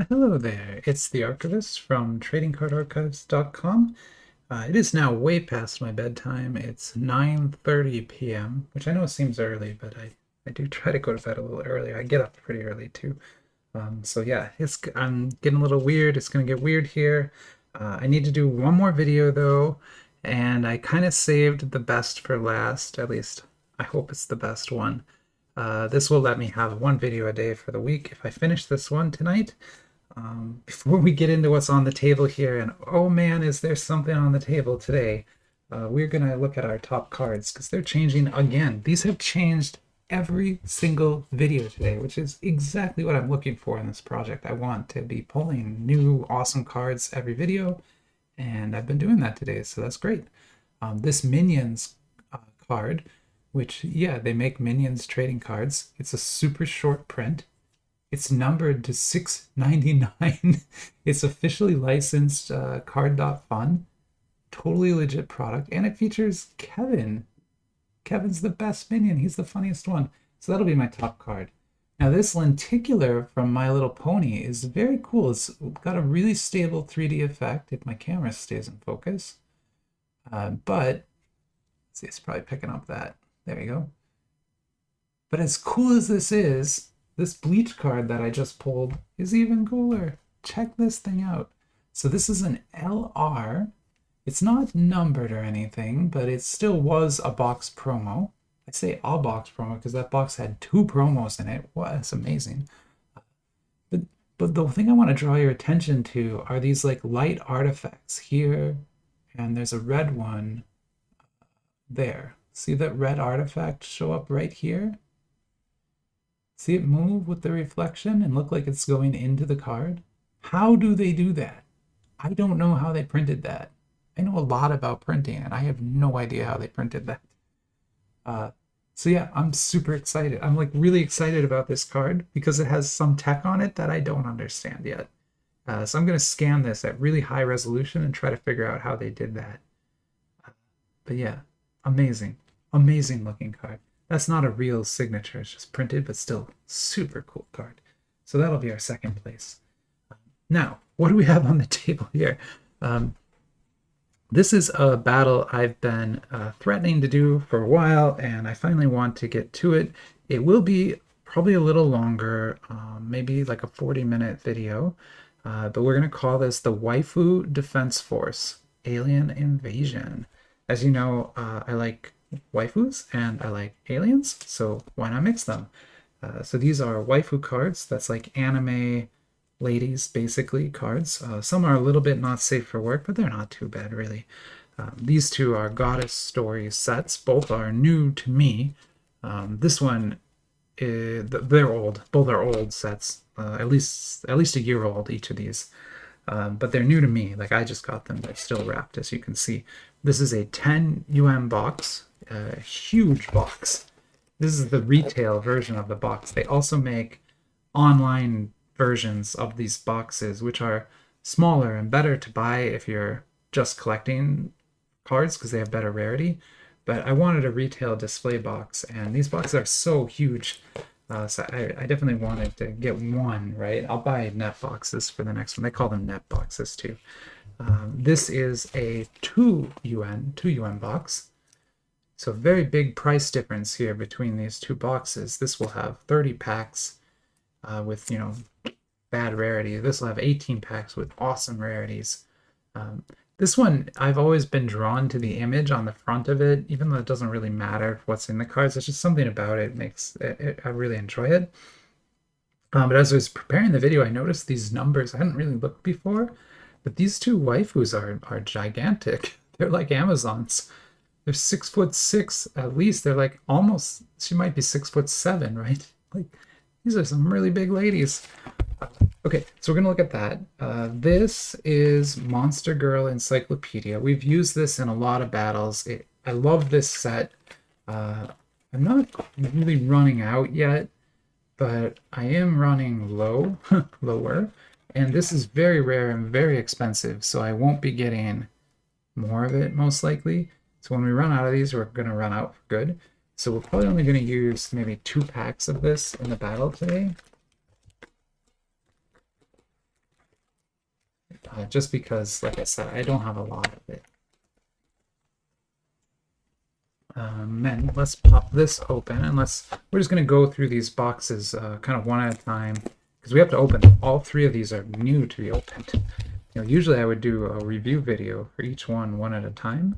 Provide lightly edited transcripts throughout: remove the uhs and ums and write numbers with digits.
Hello there, it's the Archivist from TradingCardArchives.com. It is now way past my bedtime. It's 9:30 p.m., which I know seems early, but I do try to go to bed a little earlier. I get up pretty early too. So yeah, I'm getting a little weird. It's gonna get weird here. I need to do one more video though, and I kind of saved the best for last. At least I hope it's the best one. This will let me have one video a day for the week if I finish this one tonight. Before we get into what's on the table here, and oh man, is there something on the table today? We're going to look at our top cards because they're changing again. These have changed every single video today, which is exactly what I'm looking for in this project. I want to be pulling new awesome cards every video, and I've been doing that today, so that's great. This Minions card, which, yeah, they make Minions trading cards. It's a super short print. It's numbered to 6.99. It's officially licensed card.fun. Totally legit product. And it features Kevin. Kevin's the best minion. He's the funniest one. So that'll be my top card. Now this lenticular from My Little Pony is very cool. It's got a really stable 3D effect if my camera stays in focus. But see, it's probably picking up that. There you go. But as cool as this is, this bleach card that I just pulled is even cooler. Check this thing out. So this is an LR. It's not numbered or anything, but it still was a box promo. I say a box promo because that box had 2 promos in it. Wow, that's amazing. But the thing I want to draw your attention to are these like light artifacts here, and there's a red one there. See that red artifact show up right here? See it move with the reflection and look like it's going into the card? How do they do that? I don't know how they printed that. I know a lot about printing, and I have no idea how they printed that. So yeah, I'm super excited. I'm like really excited about this card because it has some tech on it that I don't understand yet. So I'm going to scan this at really high resolution and try to figure out how they did that. But yeah, amazing, amazing looking card. That's not a real signature, it's just printed, but still super cool card. So that'll be our second place. Now, what do we have on the table here? This is a battle I've been threatening to do for a while, and I finally want to get to it. It will be probably a little longer, maybe like a 40-minute video, but we're going to call this the Waifu Defense Force Alien Invasion. As you know, I like waifus and I like aliens, so why not mix them? So these are waifu cards. That's like anime ladies, basically, cards. Some are a little bit not safe for work, but they're not too bad, really. These two are Goddess Stories sets. Both are new to me. This one, they're old. Both are old sets, at least a year old, each of these. But they're new to me. Like, I just got them. They're still wrapped, as you can see. This is a 10 UM box, a huge box. This is the retail version of the box. They also make online versions of these boxes, which are smaller and better to buy if you're just collecting cards because they have better rarity. But I wanted a retail display box, and these boxes are so huge. So I definitely wanted to get one, right? I'll buy net boxes for the next one. They call them net boxes too. This is a 2 UN box. So very big price difference here between these two boxes. This will have 30 packs with, bad rarity. This will have 18 packs with awesome rarities. This one, I've always been drawn to the image on the front of it, even though it doesn't really matter what's in the cards. It's just something about it makes it, I really enjoy it. But as I was preparing the video, I noticed these numbers I hadn't really looked before, but these two waifus are gigantic. They're like Amazons. They're 6'6" at least. They're like almost, she might be 6'7", right? Like, these are some really big ladies. Okay, so we're gonna look at that. This is Monster Girl Encyclopedia. We've used this in a lot of battles. I love this set. I'm not really running out yet, but I am running lower, and this is very rare and very expensive, so I won't be getting more of it most likely. So when we run out of these, we're gonna run out for good. So we're probably only gonna use maybe 2 packs of this in the battle today. just because, like I said, I don't have a lot of it. Then let's pop this open, and we're just going to go through these boxes kind of one at a time, because we have to open them. All three of these are new to be opened. Usually I would do a review video for each one at a time,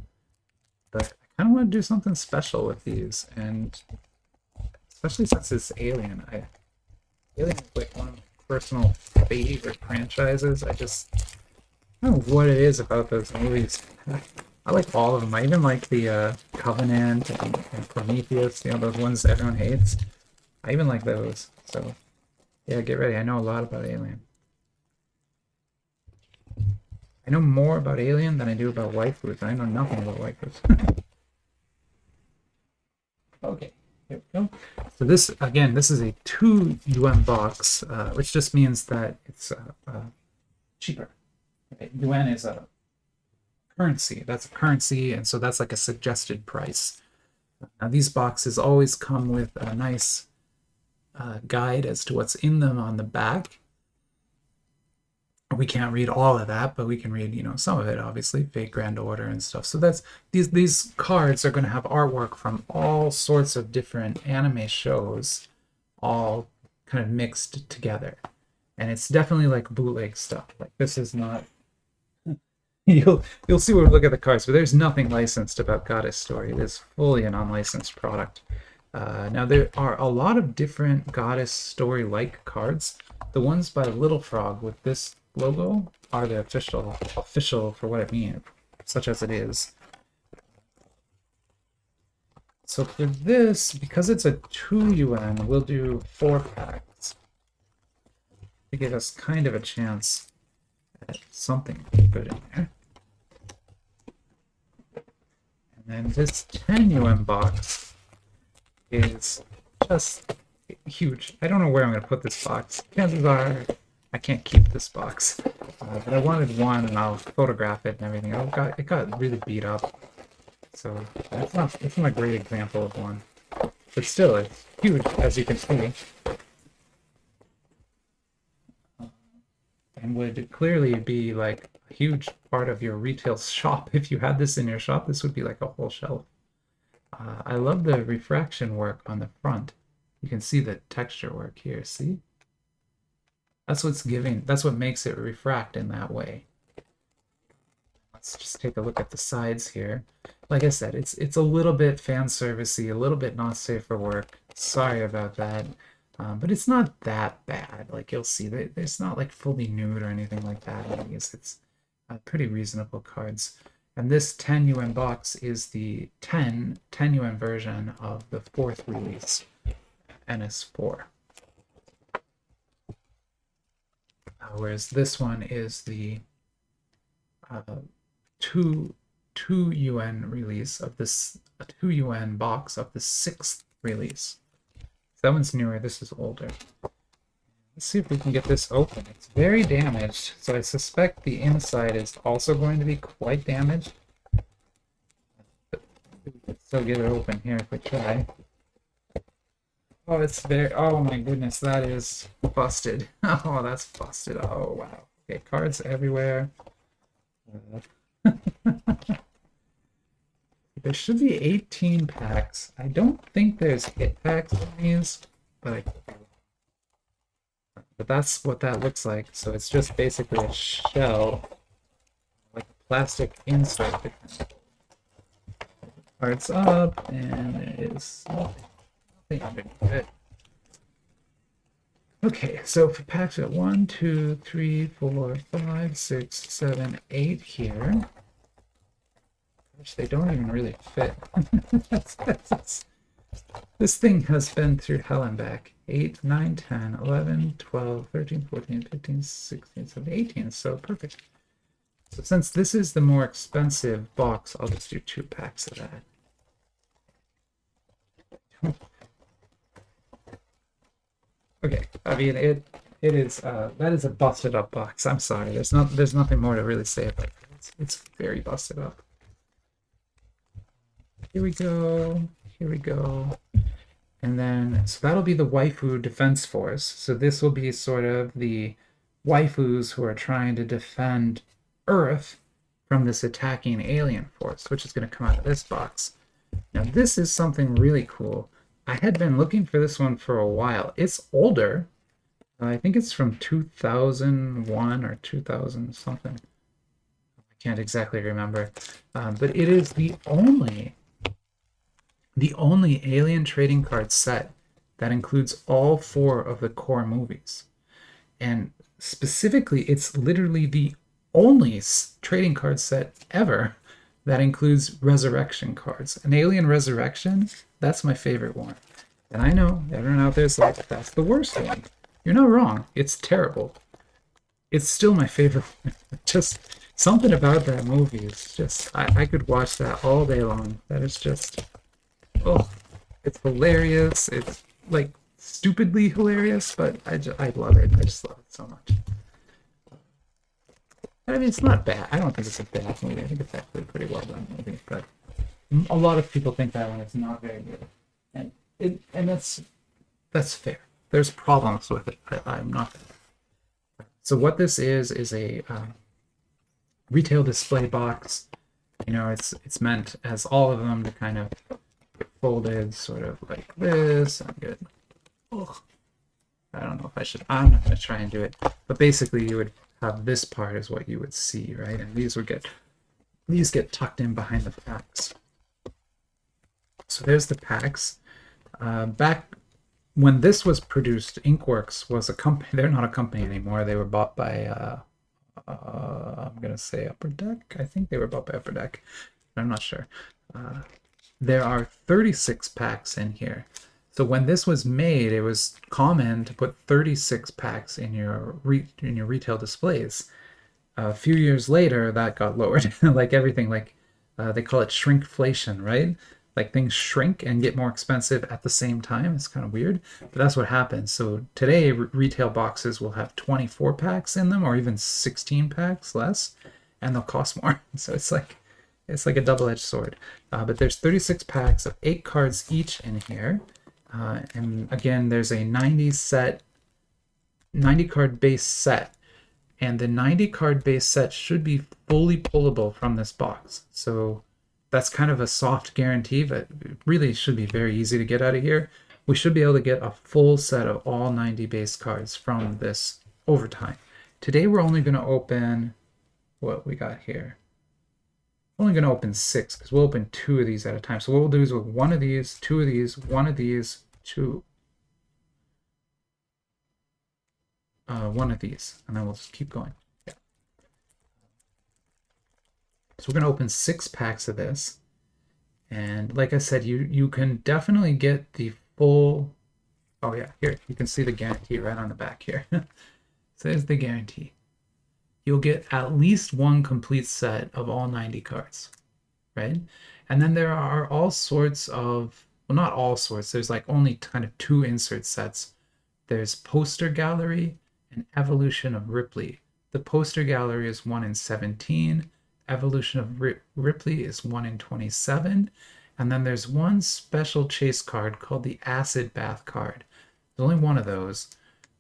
but I kind of want to do something special with these, and especially since it's Alien. Alien is like one of my personal favorite franchises. I don't know what it is about those movies. I like all of them. I even like the Covenant and Prometheus, those ones everyone hates. I even like those. So, yeah, get ready. I know a lot about Alien. I know more about Alien than I do about waifus. I know nothing about waifus. Okay, here we go. So this, again, this is a 2 yuan box, which just means that it's cheaper. Okay, yuan is a currency. That's a currency, and so that's like a suggested price. Now these boxes always come with a nice guide as to what's in them on the back. We can't read all of that, but we can read, some of it, obviously, Fate Grand Order and stuff. So that's these cards are going to have artwork from all sorts of different anime shows, all kind of mixed together. And it's definitely like bootleg stuff. Like this is not. You'll see when we look at the cards, but there's nothing licensed about Goddess Story. It is fully an unlicensed product. Now there are a lot of different Goddess Story-like cards. The ones by Little Frog with this logo are the official for what it means, such as it is. So for this, because it's a 2 yuan, we'll do 4 packs to give us kind of a chance at something good in there. And then this 10 yuan box is just huge. I don't know where I'm going to put this box. Chances are I can't keep this box. But I wanted one, and I'll photograph it and everything. It got really beat up. So it's not a great example of one. But still, it's huge, as you can see. And would clearly be like a huge part of your retail shop. If you had this in your shop, this would be like a whole shelf. I love the refraction work on the front. You can see the texture work here, see? That's what makes it refract in that way. Let's just take a look at the sides here. Like I said, it's a little bit fan servicey, a little bit not safe for work. Sorry about that. But it's not that bad. Like you'll see, it's not like fully nude or anything like that. I guess it's pretty reasonable cards. And this 10 yuan box is the 10 yuan version of the 4th release, NS4. Whereas this one is the 2 yuan release of this 2 yuan box of the 6th release. That one's newer, this is older. Let's see if we can get this open. It's very damaged, so I suspect the inside is also going to be quite damaged. But we can still get it open here if we try. Oh, oh my goodness, that is busted. Oh, that's busted. Oh, wow. Okay, cards everywhere. There should be 18 packs. I don't think there's hit packs in these, but that's what that looks like. So it's just basically a shell, like a plastic insert. Cards up, and there is nothing underneath it. Okay, so for packs, we got 1, 2, 3, 4, 5, 6, 7, 8 here. Which they don't even really fit. This thing has been through hell and back. 8, 9, 10, 11, 12, 13, 14, 15, 16, 17, 18. So perfect. So since this is the more expensive box, I'll just do 2 packs of that. Okay, I mean it is that is a busted up box. I'm sorry. There's nothing more to really say about it. It's very busted up. Here we go. Here we go. And then, so that'll be the Waifu Defense Force. So this will be sort of the waifus who are trying to defend Earth from this attacking alien force, which is going to come out of this box. Now, this is something really cool. I had been looking for this one for a while. It's older. I think it's from 2001 or 2000 something. I can't exactly remember. But it is the only Alien trading card set that includes all 4 of the core movies. And specifically, it's literally the only trading card set ever that includes resurrection cards. An Alien Resurrection, that's my favorite one. And I know everyone out there is like, that's the worst one. You're not wrong. It's terrible. It's still my favorite one. Just something about that movie is just, I could watch that all day long. That is just, oh, it's hilarious. It's like stupidly hilarious, but I love it. I just love it so much. I mean, it's not bad. I don't think it's a bad movie. I think it's actually a pretty well done movie, but a lot of people think that one is not very good, and that's fair. There's problems with it. I'm not. So what this is a retail display box. You know, it's meant as all of them to kind of get folded, sort of like this. I'm good. Oh, I don't know if I should. I'm not gonna try and do it, but basically you would have this part is what you would see, right? And these get tucked in behind the packs. So there's the packs. Back when this was produced, Inkworks was a company. They're not a company anymore. They were bought by I'm gonna say Upper Deck. I think they were bought by Upper Deck. I'm not sure. There are 36 packs in here. So when this was made, it was common to put 36 packs in your retail displays. A few years later, that got lowered. Like everything, like they call it shrinkflation, right? Like things shrink and get more expensive at the same time. It's kind of weird, but that's what happens. So today, retail boxes will have 24 packs in them, or even 16 packs less, and they'll cost more. So it's like a double-edged sword. But there's 36 packs of 8 cards each in here. And again, there's a 90 card base set, and the 90 card base set should be fully pullable from this box. So that's kind of a soft guarantee, but it really should be very easy to get out of here. We should be able to get a full set of all 90 base cards from this over time. Today we're only going to open what we got here. We're only going to open 6 because we'll open 2 of these at a time. So what we'll do is with 1 of these, 2 of these, 1 of these, 2, 1 of these, and then we'll just keep going. Yeah. So we're going to open 6 packs of this, and like I said, you can definitely get the full. Oh yeah, here you can see the guarantee right on the back here. So there's the guarantee. You'll get at least 1 complete set of all 90 cards, right? And then there are all sorts of, well, not all sorts, there's like only kind of 2 insert sets. There's Poster Gallery and Evolution of Ripley. The Poster Gallery is 1 in 17, Evolution of Ripley is 1 in 27, and then there's one special chase card called the Acid Bath card. There's only 1 of those.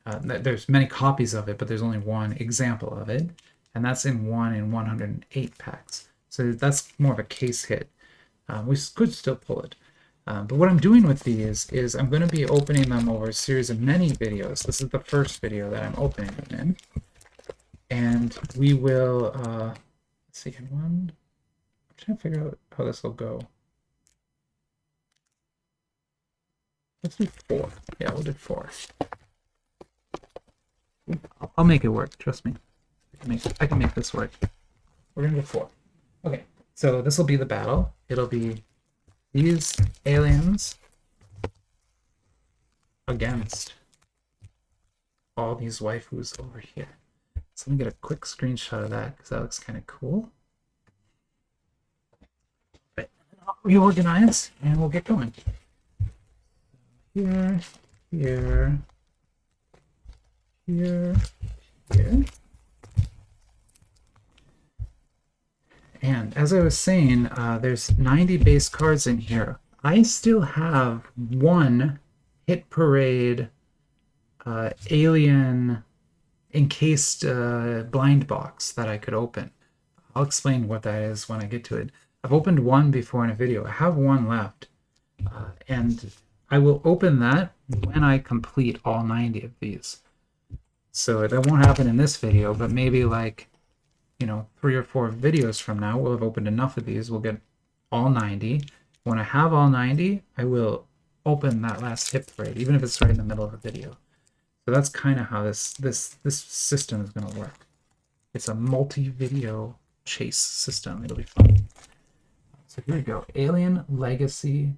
There's many copies of it, but there's only 1 example of it, and that's in 1 in 108 packs. So that's more of a case hit. We could still pull it. But what I'm doing with these is I'm going to be opening them over a series of many videos. This is the first video that I'm opening them in. And we will, let's see, I'm trying to figure out how this will go. Let's do 4. Yeah, we'll do 4. I'll make it work, trust me. I can make this work. We're gonna do 4. Okay, so this will be the battle. It'll be these aliens against all these waifus over here. So let me get a quick screenshot of that because that looks kind of cool. But I'll reorganize and we'll get going. Here, here, here, here. And as I was saying, there's 90 base cards in here. I still have 1 Hit Parade Alien encased blind box that I could open. I'll explain what that is when I get to it. I've opened one before in a video. I have one left. And I will open that when I complete all 90 of these. So that won't happen in this video, but maybe like, 3 or 4 videos from now, we'll have opened enough of these. We'll get all 90. When I have all 90, I will open that last hip braid, even if it's right in the middle of a video. So that's kind of how this system is going to work. It's a multi-video chase system. It'll be fun. So here we go. Alien Legacy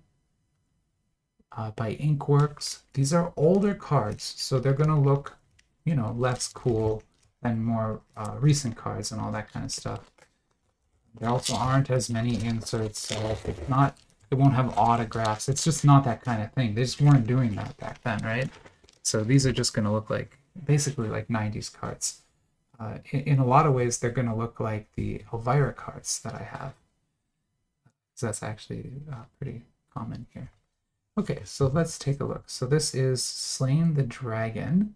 by Inkworks. These are older cards, so they're going to look, less cool than more recent cards and all that kind of stuff. There also aren't as many inserts, so it won't have autographs. It's just not that kind of thing. They just weren't doing that back then, right? So these are just going to look like, basically like 90s cards. In a lot of ways, they're going to look like the Elvira cards that I have. So that's actually pretty common here. Okay, so let's take a look. So this is Slain the Dragon,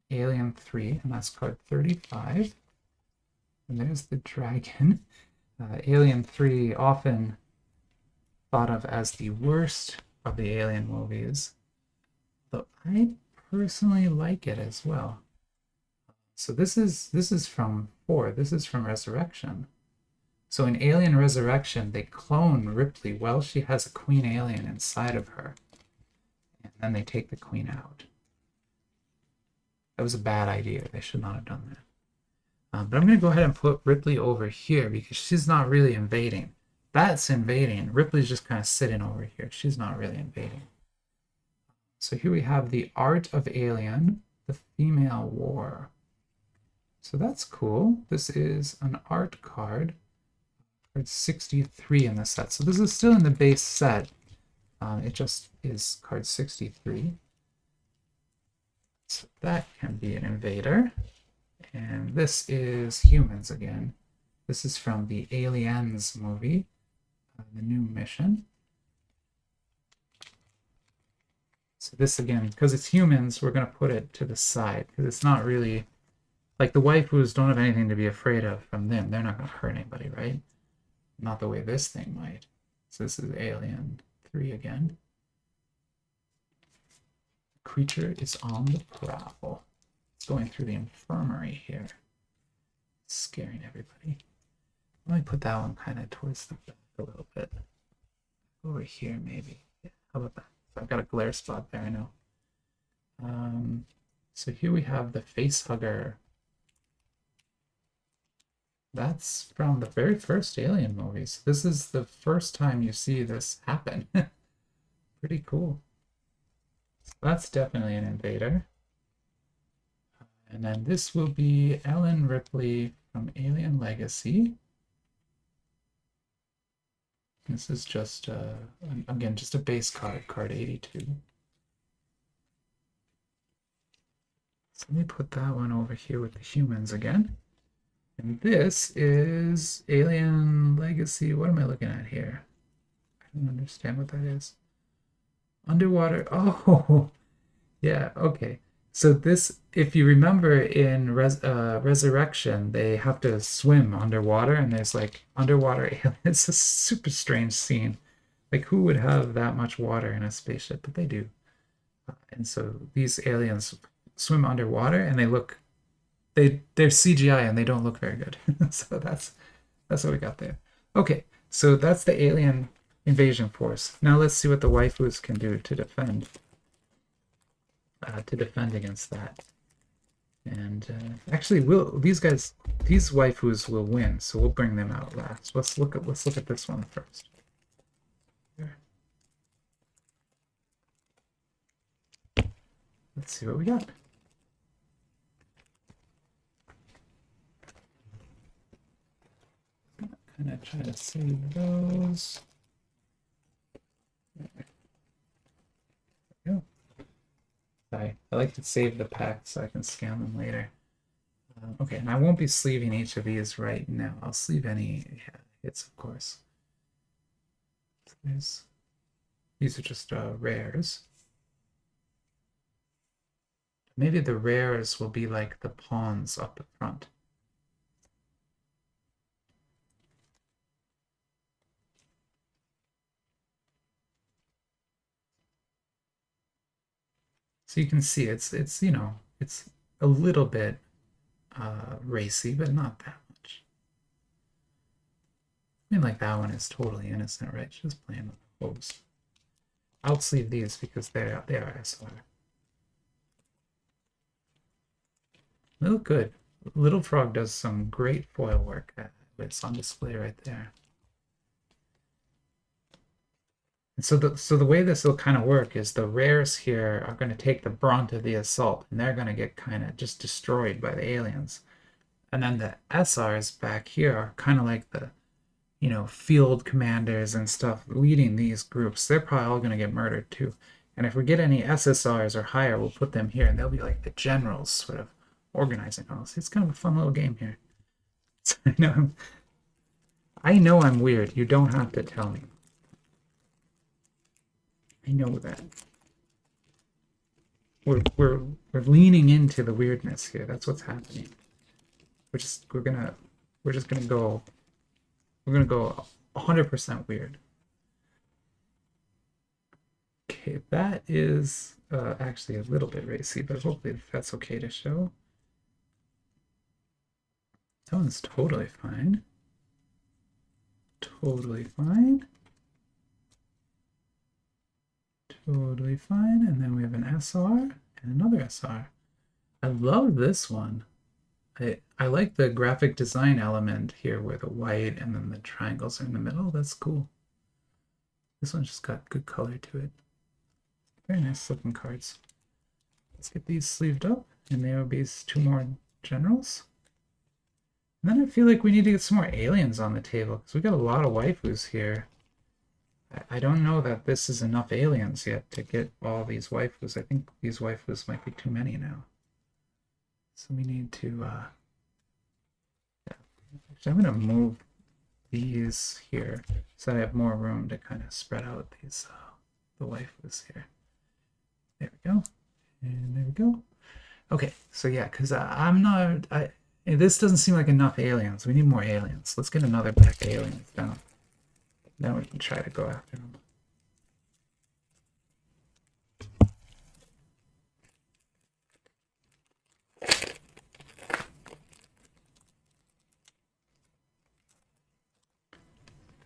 Alien 3, and that's card 35. And there's the dragon. Alien 3, often thought of as the worst of the Alien movies, though I personally like it as well. So this is from 4. This is from Resurrection. So in Alien Resurrection, they clone Ripley while she has a queen alien inside of her. And then they take the queen out. That was a bad idea. They should not have done that. But I'm going to go ahead and put Ripley over here because she's not really invading. That's invading. Ripley's just kind of sitting over here. She's not really invading. So here we have the Art of Alien, the Female War. So that's cool. This is an art card. Card 63 in the set. So this is still in the base set. It just is card 63. So that can be an invader. And this is humans again. This is from the Aliens movie, the new mission. So this again, because it's humans, we're going to put it to the side because it's not really like the waifus don't have anything to be afraid of from them. They're not going to hurt anybody, right? Not the way this thing might. So this is Alien 3 again. Creature is on the prowl. It's going through the infirmary here. It's scaring everybody. Let me put that one kind of towards the back a little bit. Over here, maybe. Yeah, how about that? So I've got a glare spot there, I know. So here we have the Facehugger. That's from the very first Alien movies. This is the first time you see this happen. Pretty cool. So that's definitely an invader. And then this will be Ellen Ripley from Alien Legacy. This is just, again, just a base card, card 82. So let me put that one over here with the humans again. And this is Alien Legacy. What am I looking at here? I don't understand what that is. Underwater. Oh, yeah, okay. So this, if you remember in Resurrection, they have to swim underwater and there's like underwater aliens. It's a super strange scene. Like who would have that much water in a spaceship? But they do. And so these aliens swim underwater and they're CGI and they don't look very good. So that's what we got there. Okay, so that's the alien invasion force. Now let's see what the waifus can do to defend. Against that. And actually, these waifus will win, so we'll bring them out last. Let's look at this one first. Here. Let's see what we got. Kind of try to save those. There we go. I like to save the packs so I can scan them later. Okay, and I won't be sleeving each of these right now. I'll sleeve any hits, of course. So these are just rares. Maybe the rares will be like the pawns up the front. So you can see it's you know, it's a little bit racy, but not that much. I mean, like that one is totally innocent, right? Just playing with the hose. I'll sleeve these because they are SR. They look good. Little Frog does some great foil work. It's on display right there. And so the way this will kind of work is the rares here are going to take the brunt of the assault, and they're going to get kind of just destroyed by the aliens. And then the SRs back here are kind of like the, you know, field commanders and stuff leading these groups. They're probably all going to get murdered too. And if we get any SSRs or higher, we'll put them here, and they'll be like the generals sort of organizing all this. It's kind of a fun little game here. I know I'm weird. You don't have to tell me. I know that. We're leaning into the weirdness here. That's what's happening. We're just gonna go 100% weird. Okay, that is actually a little bit racy, but hopefully that's okay to show. That one's totally fine. Totally fine. Totally fine. And then we have an SR and another SR. I love this one. I like the graphic design element here where the white and then the triangles are in the middle. That's cool. This one's just got good color to it. Very nice looking cards. Let's get these sleeved up, and there will be 2 more generals. And then I feel like we need to get some more aliens on the table, because we got a lot of waifus here. I don't know that this is enough aliens yet to get all these waifus. I think these waifus might be too many now. So we need to, yeah. Actually, I'm going to move these here so I have more room to kind of spread out these, the waifus here. There we go. And there we go. Okay, so yeah, because this doesn't seem like enough aliens. We need more aliens. Let's get another pack of aliens down. Then we can try to go after them.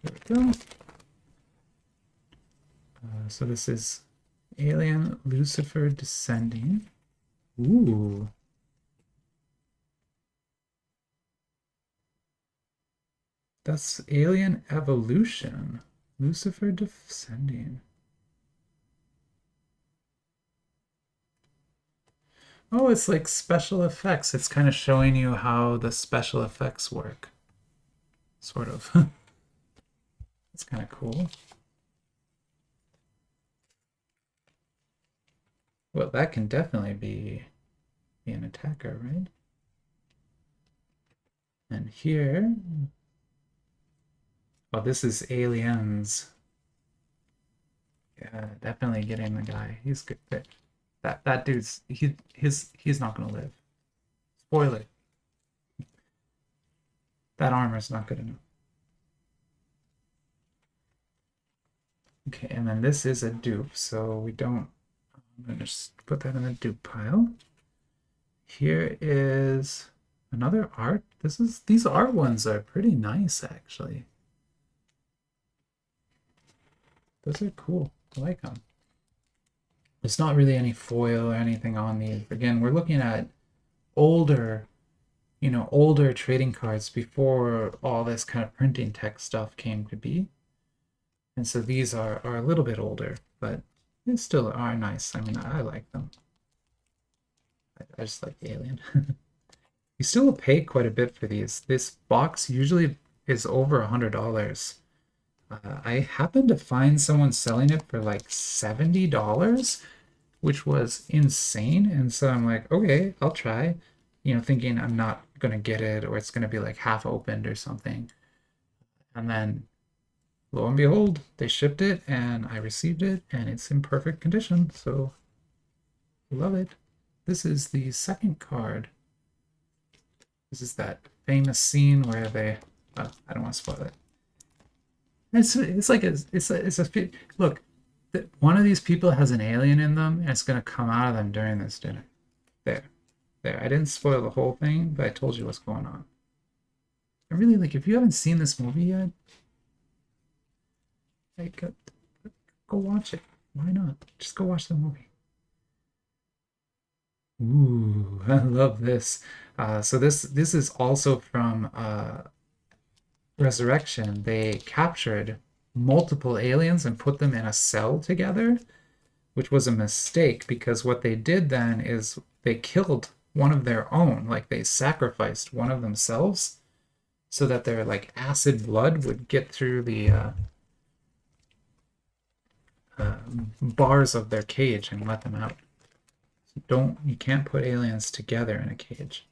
There we go. So this is Alien Lucifer Descending. Ooh. That's Alien Evolution. Lucifer Descending. Oh, it's like special effects. It's kind of showing you how the special effects work. Sort of. It's kind of cool. Well, that can definitely be an attacker, right? And here, oh, this is aliens. Yeah, definitely getting the guy. He's good. That dude's he's not gonna live. Spoiler. That armor's not good enough. Okay, and then this is a dupe, so we don't. I'm gonna just put that in the dupe pile. Here is another art. These art ones are pretty nice, actually. Those are cool. I like them. There's not really any foil or anything on these. Again, we're looking at older, you know, older trading cards before all this kind of printing tech stuff came to be. And so these are a little bit older, but they still are nice. I mean, I like them. I just like the alien. You still will pay quite a bit for these. This box usually is over $100. I happened to find someone selling it for like $70, which was insane. And so I'm like, okay, I'll try, you know, thinking I'm not going to get it or it's going to be like half opened or something. And then lo and behold, they shipped it and I received it and it's in perfect condition. So love it. this is the second card. This is that famous scene where they. Oh, I don't want to spoil it. It's like a look. One of these people has an alien in them, and it's gonna come out of them during this dinner. There, there. I didn't spoil the whole thing, but I told you what's going on. I really like. If you haven't seen this movie yet, like, go watch it. Why not? Just go watch the movie. Ooh, I love this. So this is also from Resurrection. They captured multiple aliens and put them in a cell together, which was a mistake because what they did then is they killed one of their own, like they sacrificed one of themselves so that their like acid blood would get through the bars of their cage and let them out. You can't put aliens together in a cage.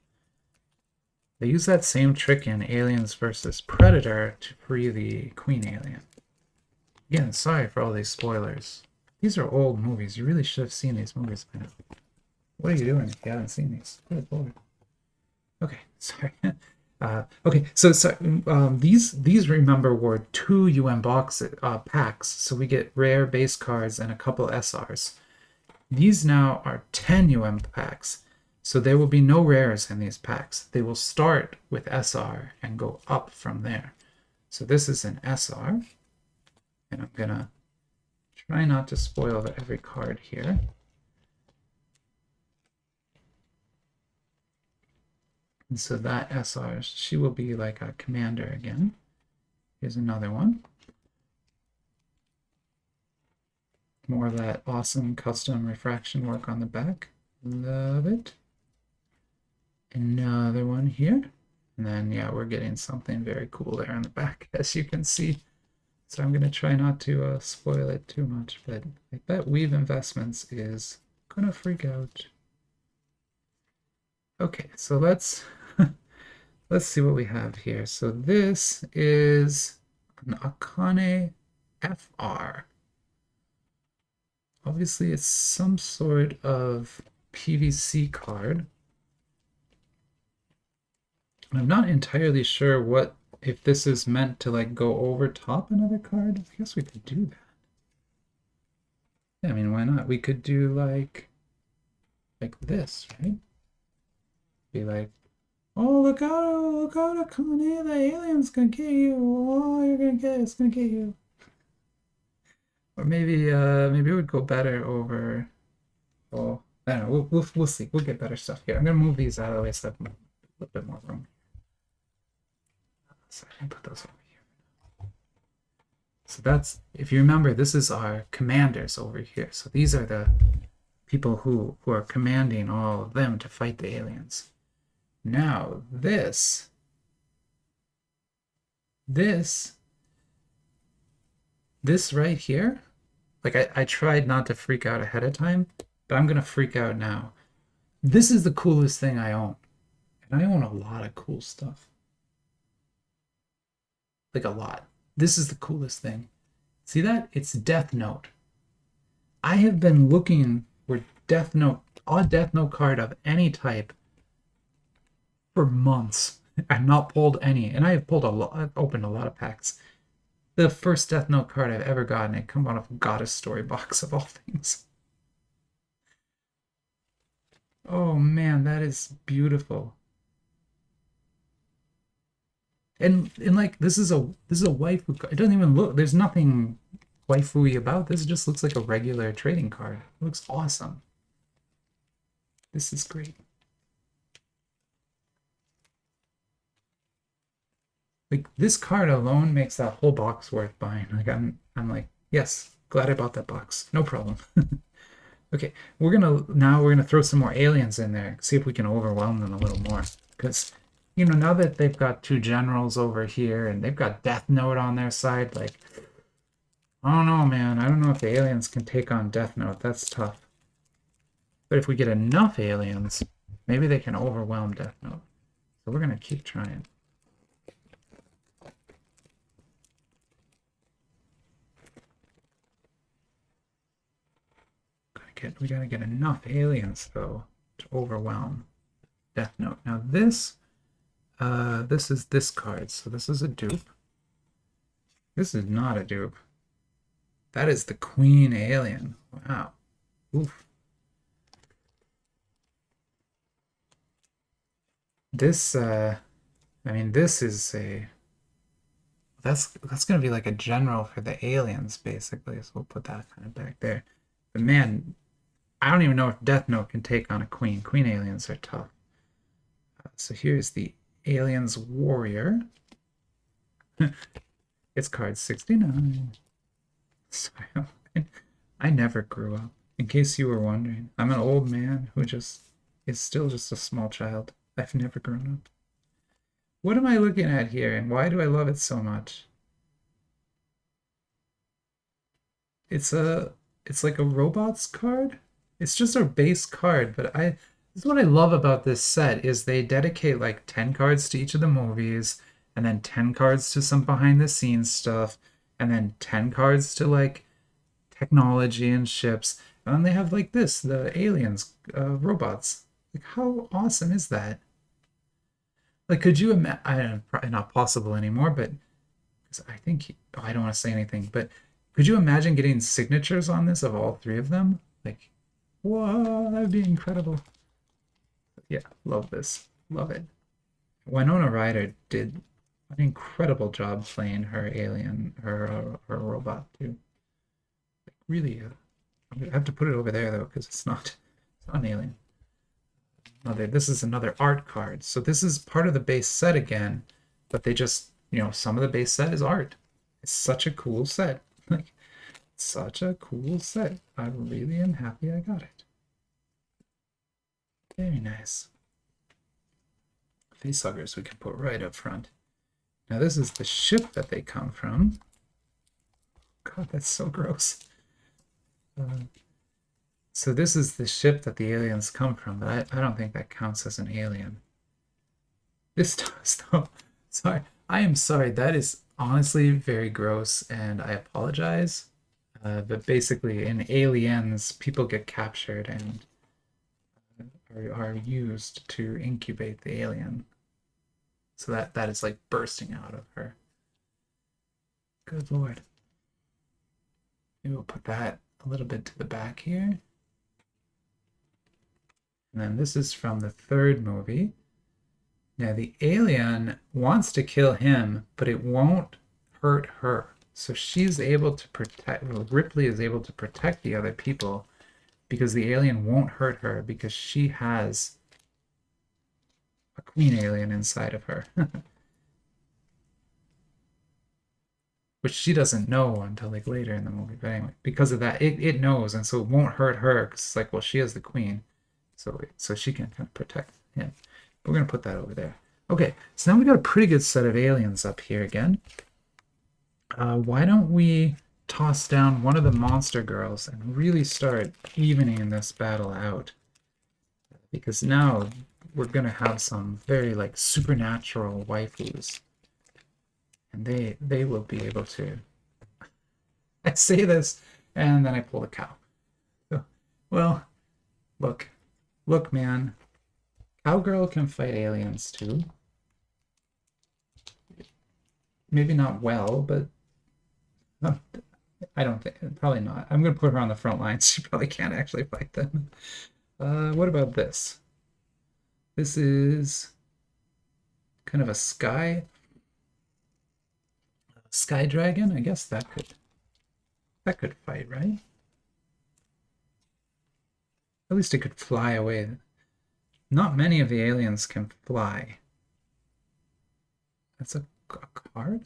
They use that same trick in Aliens versus Predator to free the queen alien. Again, sorry for all these spoilers. These are old movies. You really should have seen these movies by now. What are you doing if you haven't seen these? Good Lord. Okay, sorry. Okay, so these remember were 2 UN packs, so we get rare base cards and a couple SRs. These now are 10 UM packs, so there will be no rares in these packs. They will start with SR and go up from there. So this is an SR, and I'm gonna try not to spoil every card here. And so that SR, she will be like a commander again. Here's another one. More of that awesome custom refraction work on the back. Love it. Another one here. And then, yeah, we're getting something very cool there on the back, as you can see. So I'm going to try not to spoil it too much, but I bet Weave Investments is going to freak out. Okay, so let's see what we have here. So this is an Akane FR. Obviously, it's some sort of PVC card. I'm not entirely sure if this is meant to like go over top another card. I guess we could do that. Yeah, I mean, why not? We could do like this, right? Be like, oh, look out, Akane, the alien's gonna get you. Oh, it's gonna get you. Or maybe it would go better over. Oh, I don't know. We'll see. We'll get better stuff here. I'm gonna move these out of the way so I have a little bit more room. So I can put those over here. So that's, if you remember, this is our commanders over here. So these are the people who are commanding all of them to fight the aliens. Now this right here, like I tried not to freak out ahead of time, but I'm gonna freak out now. This is the coolest thing I own. And I own a lot of cool stuff. Like a lot. This is the coolest thing. See that? It's Death Note. I have been looking for Death Note, a Death Note card of any type for months. I've not pulled any, and I have pulled a lot. I've opened a lot of packs. The first Death Note card I've ever gotten, it come out of Goddess Story box of all things. Oh man, that is beautiful. And like this is a waifu card. It doesn't even look, there's nothing waifu-y about this. It just looks like a regular trading card. It looks awesome. This is great. Like this card alone makes that whole box worth buying. Like I'm like, yes, glad I bought that box. No problem. Okay, we're gonna throw some more aliens in there, see if we can overwhelm them a little more. Because, you know, now that they've got 2 generals over here and they've got Death Note on their side, like, I don't know, man. I don't know if the aliens can take on Death Note. That's tough. But if we get enough aliens, maybe they can overwhelm Death Note. So we're gonna keep trying. We gotta get enough aliens though to Overwhelm. Death Note. Now this is this card, so this is a dupe. This is not a dupe. That is the Queen Alien. Wow. Oof. This I mean this is a that's gonna be like a general for the aliens basically, so we'll put that kind of back there. But man, I don't even know if Death Note can take on a queen. Queen aliens are tough. So here's the Aliens Warrior. It's card 69. Sorry, I never grew up. In case you were wondering, I'm an old man who just is still just a small child. I've never grown up. What am I looking at here, and why do I love it so much? It's like a robots card. It's just our base card, but this is what I love about this set is they dedicate like 10 cards to each of the movies, and then 10 cards to some behind the scenes stuff, and then 10 cards to like technology and ships. And then they have like this, the aliens, robots. Like how awesome is that? Like could you imagine, probably not possible anymore, but I think I don't want to say anything, but could you imagine getting signatures on this of all three of them? Like, whoa, that would be incredible. Yeah, love this. Love it. Winona Ryder did an incredible job playing her alien, her robot too. Like, really, I have to put it over there though because it's not an alien. This is another art card. So this is part of the base set again, but they just, some of the base set is art. It's such a cool set. Like, such a cool set. I really am happy I got it. Very nice. Facehuggers we can put right up front. Now this is the ship that they come from. God, that's so gross. So this is the ship that the aliens come from, but I don't think that counts as an alien. This does, though. Sorry. I am sorry. That is honestly very gross, and I apologize. But basically, in Aliens, people get captured and are used to incubate the alien. So that is like bursting out of her. Good lord. Maybe we'll put that a little bit to the back here. And then this is from the third movie. Now the alien wants to kill him, but it won't hurt her. So she's able to protect, Ripley is able to protect the other people because the alien won't hurt her because she has a queen alien inside of her. Which she doesn't know until like later in the movie. But anyway, because of that, it knows, and so it won't hurt her because it's like, well, she is the queen. So she can kind of protect him. We're going to put that over there. Okay, so now we got a pretty good set of aliens up here again. Why don't we toss down one of the monster girls and really start evening this battle out? Because now we're going to have some very like supernatural waifus. And they will be able to... I say this, and then I pull a cow. So, well, look, man. Cowgirl can fight aliens too. Maybe not well, but I don't think, probably not. I'm gonna put her on the front lines. She probably can't actually fight them. What about this? This is kind of a sky dragon. I guess that could fight, right? At least it could fly away. Not many of the aliens can fly. That's a card?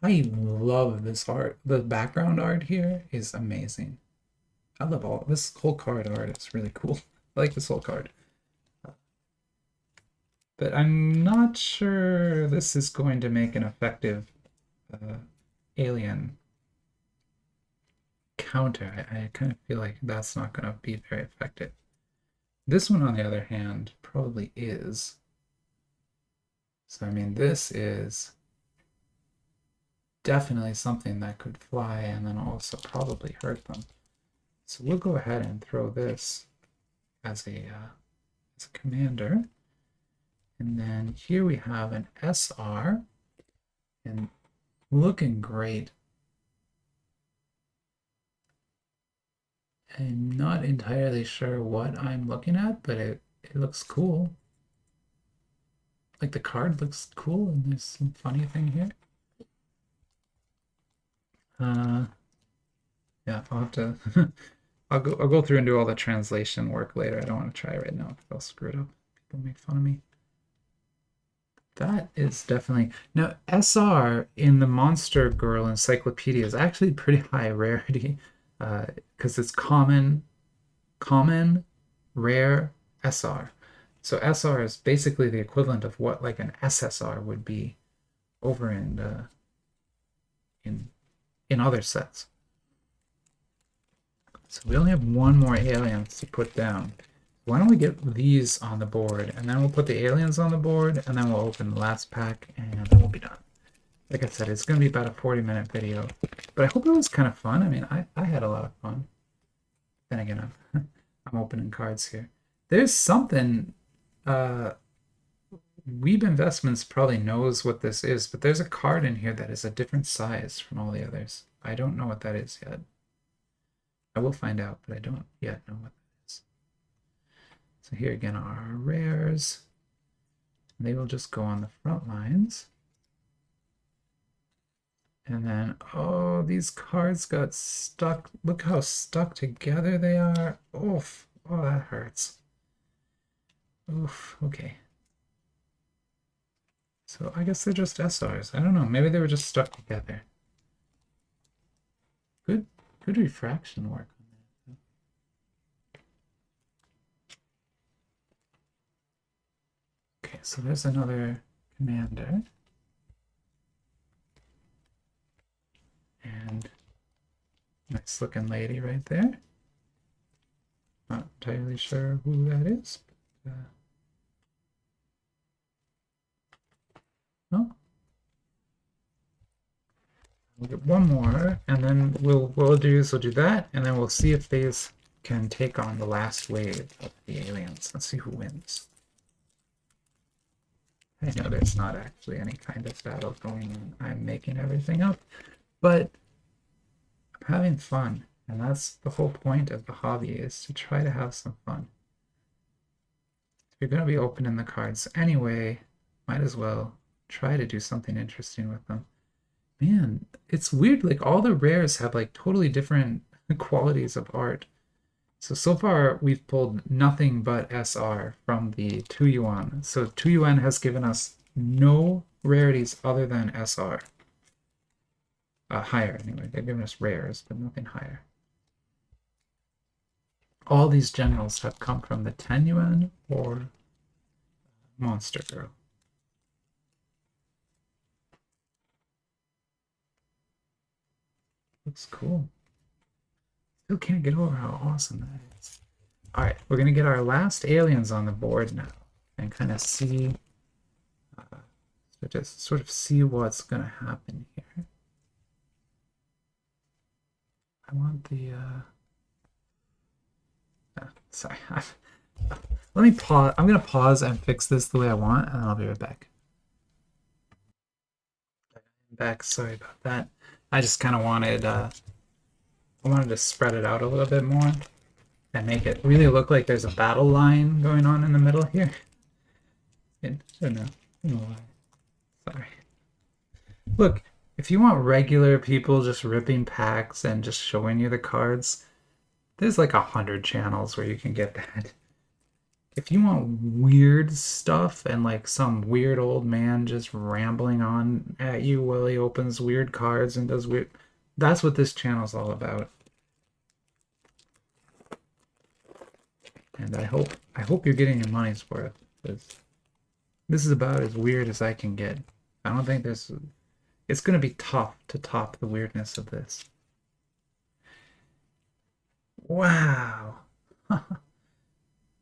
I love this art. The background art here is amazing. I love this whole card art. It's really cool. I like this whole card. But I'm not sure this is going to make an effective alien counter. I kind of feel like that's not going to be very effective. This one, on the other hand, probably is. So, I mean, this is definitely something that could fly and then also probably hurt them. So we'll go ahead and throw this as a commander. And then here we have an SR, and looking great. I'm not entirely sure what I'm looking at, but it looks cool. Like the card looks cool, and there's some funny thing here. Yeah, I'll have to I'll go through and do all the translation work later. I don't want to try right now because I'll screw it up. People make fun of me. That is definitely now SR in the Monster Girl Encyclopedia is actually pretty high rarity, because it's common, rare, SR. So SR is basically the equivalent of what like an SSR would be over in other sets. So we only have one more aliens to put down. Why don't we get these on the board, and then we'll put the aliens on the board, and then we'll open the last pack, and then we'll be done. Like I said, it's going to be about a 40-minute video, but I hope it was kind of fun. I mean, I had a lot of fun. Then again, I'm opening cards here. There's something, Weeb Investments probably knows what this is, but there's a card in here that is a different size from all the others. I don't know what that is yet. I will find out, but I don't yet know what that is. So here again are our rares. They will just go on the front lines. And then, oh, these cards got stuck. Look how stuck together they are. Oof. Oh, that hurts. Oof. Okay. So I guess they're just SRs. I don't know. Maybe they were just stuck together. Good refraction work on that. Okay, so there's another commander. And nice looking lady right there. Not entirely sure who that is, but oh. We'll get one more, and then we'll do that, and then we'll see if these can take on the last wave of the aliens. Let's see who wins. I know there's not actually any kind of battle going on. I'm making everything up, but I'm having fun, and that's the whole point of the hobby, is to try to have some fun. If you're going to be opening the cards anyway, might as well try to do something interesting with them. Man, it's weird, like all the rares have like totally different qualities of art. So far we've pulled nothing but SR from the 2 yuan. So 2 yuan has given us no rarities other than SR. Higher anyway. They've given us rares, but nothing higher. All these generals have come from the 10 yuan or Monster Girl. Looks cool. Still can't get over how awesome that is. All right, we're gonna get our last aliens on the board now, and kind of see, so just sort of see what's gonna happen here. I want the. Sorry. Let me pause. I'm gonna pause and fix this the way I want, and then I'll be right back. Back. Sorry about that. I just kind of wanted, I wanted to spread it out a little bit more and make it really look like there's a battle line going on in the middle here. I don't know why. Sorry. Look, if you want regular people just ripping packs and just showing you the cards, there's like 100 channels where you can get that. If you want weird stuff and like some weird old man just rambling on at you while he opens weird cards and does weird, that's what this channel's all about. And I hope you're getting your money's worth, because this is about as weird as I can get. I don't think it's gonna be tough to top the weirdness of this. Wow.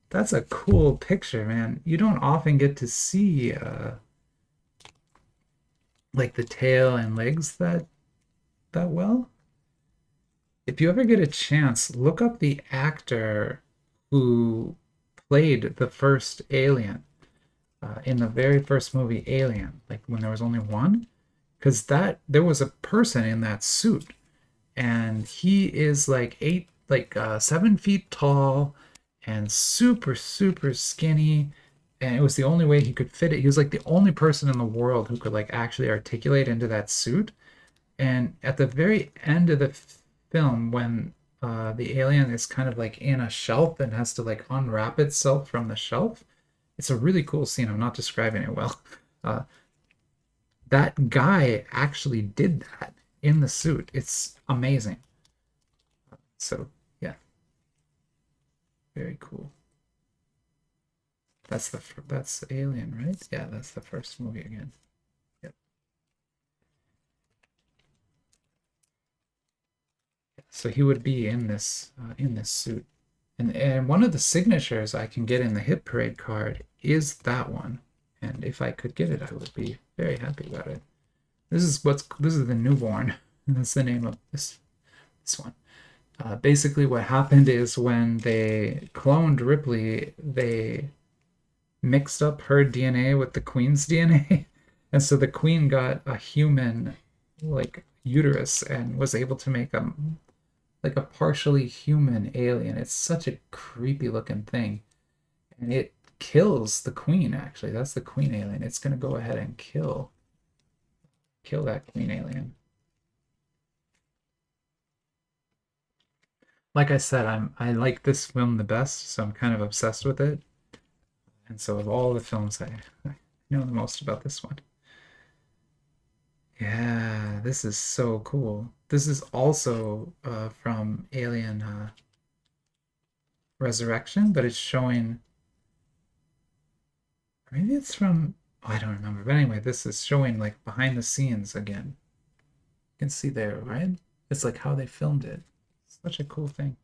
That's a cool picture, man. You don't often get to see like the tail and legs that well. If you ever get a chance, look up the actor who played the first alien in the very first movie Alien, like when there was only one, because there was a person in that suit, and he is like 7 feet tall and super super skinny, and it was the only way he could fit it. He was like the only person in the world who could like actually articulate into that suit. And at the very end of the film, when the alien is kind of like in a shelf and has to like unwrap itself from the shelf, it's a really cool scene. I'm not describing it well. Uh, that guy actually did that in the suit. It's amazing. So yeah, very cool. That's Alien, right? Yeah, that's the first movie again. Yep. So he would be in this suit. And one of the signatures I can get in the Hit Parade card is that one. And if I could get it, I would be very happy about it. This is the newborn. And that's the name of this one. Basically, what happened is when they cloned Ripley, they mixed up her DNA with the Queen's DNA, and so the Queen got a human like uterus and was able to make a partially human alien. It's such a creepy looking thing, and it kills the Queen. Actually, that's the Queen alien. It's gonna go ahead and kill that Queen alien. Like I said, I like this film the best, so I'm kind of obsessed with it. And so of all the films, I know the most about this one. Yeah, this is so cool. This is also from Alien Resurrection, but it's showing. Maybe it's from. Oh, I don't remember. But anyway, this is showing like behind the scenes again. You can see there, right? It's like how they filmed it. Such a cool thing.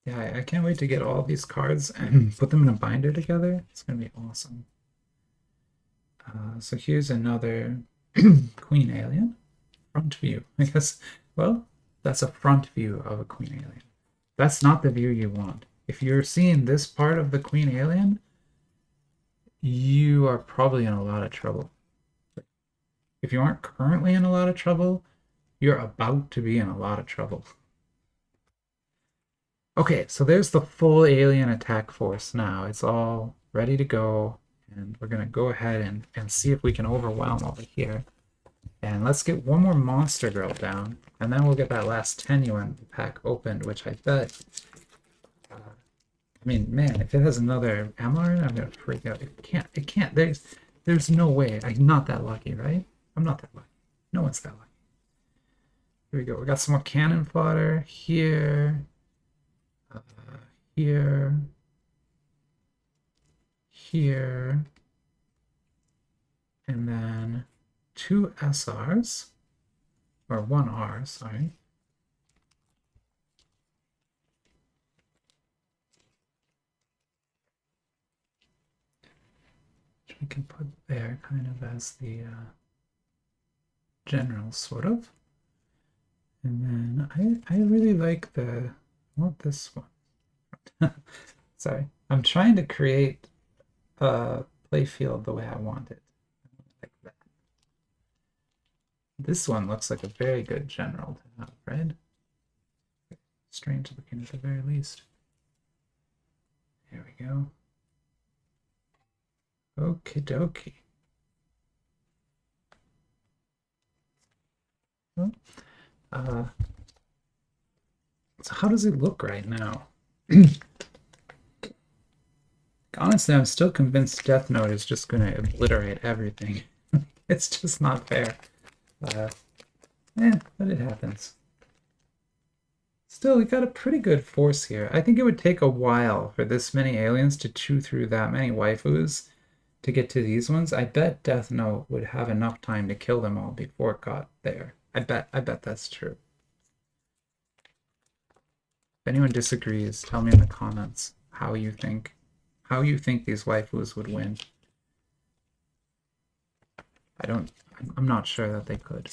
Yeah, I can't wait to get all these cards and put them in a binder together. It's gonna be awesome. So here's another Queen Alien front view. I guess, well, that's a front view of a Queen Alien. That's not the view you want. If you're seeing this part of the Queen Alien, you are probably in a lot of trouble. If you aren't currently in a lot of trouble, you're about to be in a lot of trouble. Okay, so there's the full alien attack force now. It's all ready to go, and we're gonna go ahead and see if we can overwhelm over here. And let's get one more monster girl down, and then we'll get that last Tenuan pack opened, which I bet. I mean, man, if it has another MR in it, I'm gonna freak out. It can't. It can't. There's no way. I'm not that lucky, right? I'm not that lucky. No one's that lucky. Here we go. We got some more cannon fodder here. Here, here, and then 2 SRs, or 1 R, sorry. Which we can put there kind of as the general, sort of. And then I really like I want this one. Sorry, I'm trying to create a playfield the way I want it. Like that. This one looks like a very good general to have, right? Strange looking at the very least. There we go. Okie dokie. Well, so how does it look right now? Honestly, I'm still convinced Death Note is just going to obliterate everything. It's just not fair. But it happens. Still, we got a pretty good force here. I think it would take a while for this many aliens to chew through that many waifus to get to these ones. I bet Death Note would have enough time to kill them all before it got there. I bet that's true. If anyone disagrees, tell me in the comments how you think these waifus would win. I'm not sure that they could.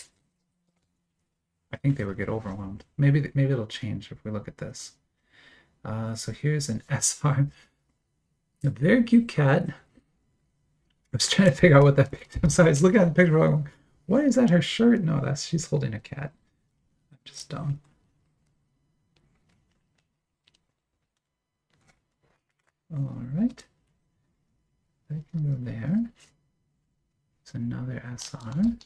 I think they would get overwhelmed. Maybe it'll change if we look at this. So here's an SR. A very cute cat. I was trying to figure out what that picture. I'm sorry, I was looking at the picture. Going, what is that? Her shirt? No, that's she's holding a cat. I'm just dumb. All right. I can go there. It's another SR.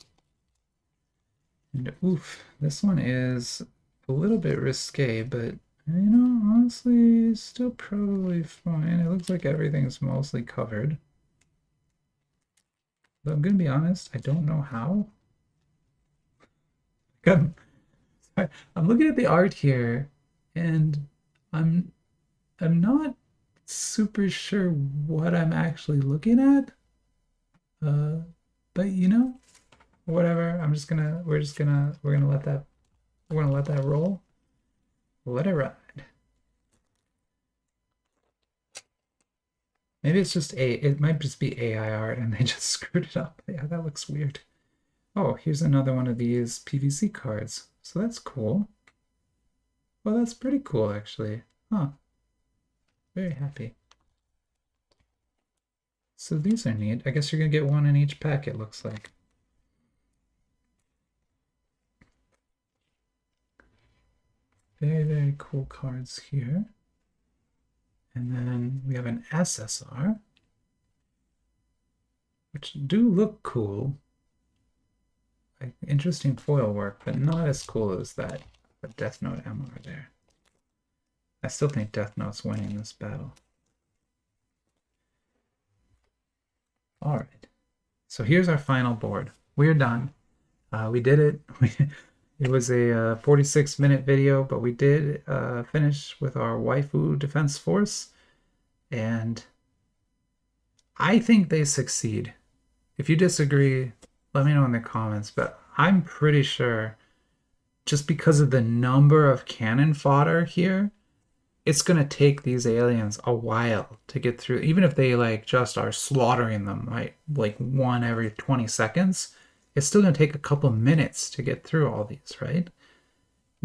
And oof, this one is a little bit risque, but you know, honestly, still probably fine. It looks like everything's mostly covered. But I'm gonna be honest, I don't know how. I'm, I'm looking at the art here, and I'm not super sure what I'm actually looking at. But you know, whatever. We're gonna let that roll. Let it ride. Maybe it's just it might just be AI art and they just screwed it up. Yeah, that looks weird. Oh, here's another one of these PVC cards. So that's cool. Well, that's pretty cool actually. Huh. Very happy. So these are neat. I guess you're gonna get one in each pack, it looks like. Very, very cool cards here. And then we have an SSR, which do look cool. Like interesting foil work, but not as cool as that Death Note MR there. I still think Death Note's winning this battle. All right. So here's our final board. We're done. We did it. It was a 46-minute video, but we did finish with our Waifu Defense Force. And I think they succeed. If you disagree, let me know in the comments. But I'm pretty sure just because of the number of cannon fodder here, it's going to take these aliens a while to get through. Even if they like just are slaughtering them, right? Like one every 20 seconds, it's still going to take a couple minutes to get through all these, right?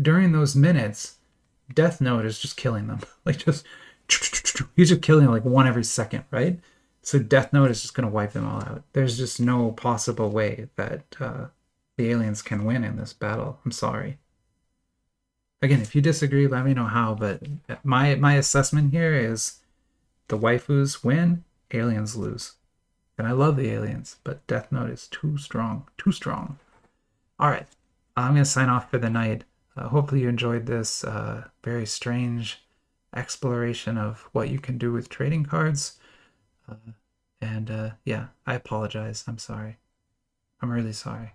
During those minutes, Death Note is just killing them. Like just, he's just killing like one every second, right? So Death Note is just going to wipe them all out. There's just no possible way that the aliens can win in this battle. I'm sorry. Again, if you disagree, let me know how, but my assessment here is the waifus win, aliens lose. And I love the aliens, but Death Note is too strong. Too strong. All right. I'm going to sign off for the night. Hopefully you enjoyed this very strange exploration of what you can do with trading cards. Yeah, I apologize. I'm sorry. I'm really sorry.